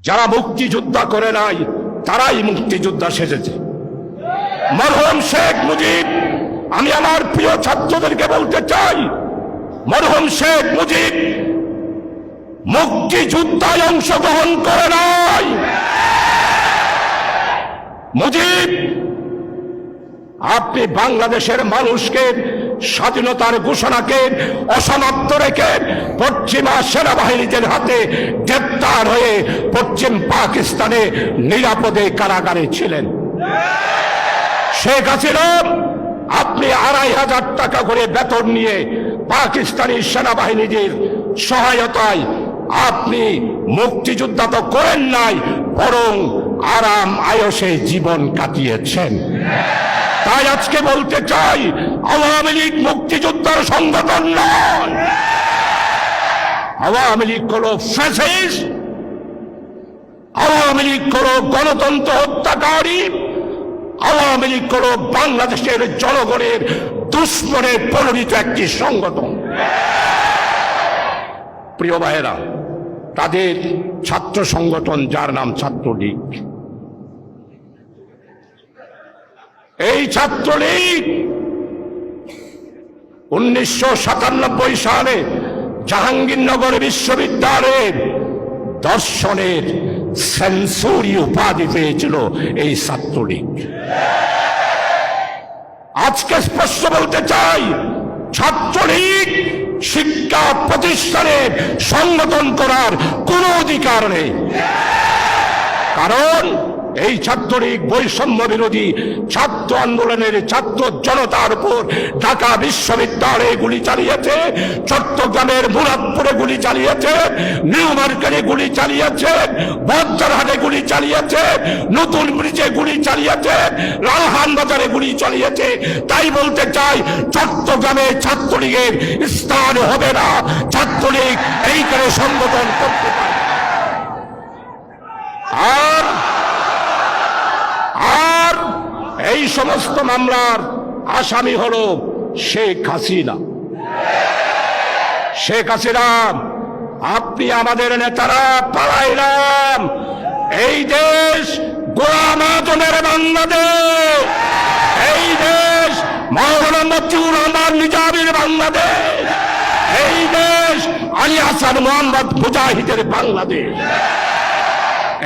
যারা মুক্তিযোদ্ধা করে নাই তারাই মুক্তিযোদ্ধা সেজেছে। মরহুম শেখ মুজিব, আমি আমার প্রিয় ছাত্রদেরকে বলতে চাই, মরহুম শেখ মুজিব মুক্তিযুদ্ধায় অংশগ্রহণ করে নাই। মুজিব, আপনি বাংলাদেশের মানুষকে স্বাধীনতার ঘোষণাকে অসমাপ্ত রেখে পশ্চিমা সেনাবাহিনীদের হাতে গ্রেপ্তার হয়ে পশ্চিম পাকিস্তানে নিরাপদে কারাগারে ছিলেন। শেখ হাসিনা, আপনি ২৫০০ টাকা করে বেতন নিয়ে পাকিস্তানি সেনাবাহিনীদের সহায়তায় আপনি মুক্তিযোদ্ধা তো করেন নাই, বরং আরাম আয়সে জীবন কাটিয়েছেন। তাই আজকে বলতে চাই, আওয়ামী লীগ মুক্তিযোদ্ধার সংগঠন নয়। আওয়ামী লীগ হলো ফ্যাসিস্ট, আওয়ামী লীগ হলো গণতন্ত্র হত্যাকারী, আওয়ামী লীগ হলো বাংলাদেশের জনগণের দুশ্মনে পরিণত একটি সংগঠন। প্রিয় ভাইয়েরা, তাদের ছাত্র সংগঠন যার নাম ছাত্রলীগ, এই ছাত্রলীগ 1997 সালে জাহাঙ্গীরনগর বিশ্ববিদ্যালয়ের দর্শনের সেঞ্চুরি উপাধি পেয়েছিল এই ছাত্রলীগ। আজকে স্পষ্ট বলতে চাই, ছাত্রলীগ শিক্ষা প্রতিষ্ঠানের সংগঠন করার কোনো অধিকার নেই। কারণ এই ছাত্রলীগ বৈষম্য বিরোধী ছাত্র আন্দোলনের ছাত্র জনতার উপর ঢাকা বিশ্ববিদ্যালয়ে গুলি চালিয়েছে, চট্টগ্রামের মুরাদপুরে গুলি চালিয়েছে, নিউ মার্কেটে গুলি চালিয়েছে, বজ্রহাটে গুলি চালিয়েছে, নতুন ব্রিজে গুলি চালিয়েছে, লালহান বাজারে গুলি চালিয়েছে। তাই বলতে চাই, চট্টগ্রামে ছাত্রলীগের স্থান হবে না। ছাত্রলীগ এইখানে সংগঠন করতে পারে। আর এই সমস্ত মামলার আসামি হল শেখ হাসিনা। শেখ হাসিনা, আপনি আমাদের নেতারা পালাইলাম, এই দেশ গোলাম আজমের বাংলাদেশ, এই দেশ মাওলানা মতিউর রহমান নিজামীর বাংলাদেশ, এই দেশ আলী হাসান মোহাম্মদ মুজাহিদের বাংলাদেশ।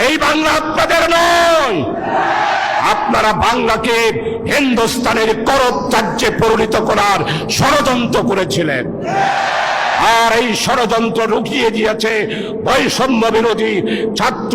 এই বাংলা আপনাদের নয়। আপনারা বাংলাকে হিন্দুস্তানের করপ রাজ্যে পরিণত করার ষড়যন্ত্র করেছিলেন, আর এই ষড়যন্ত্র রুখিয়ে দিয়েছে বৈষম্য বিরোধী ছাত্র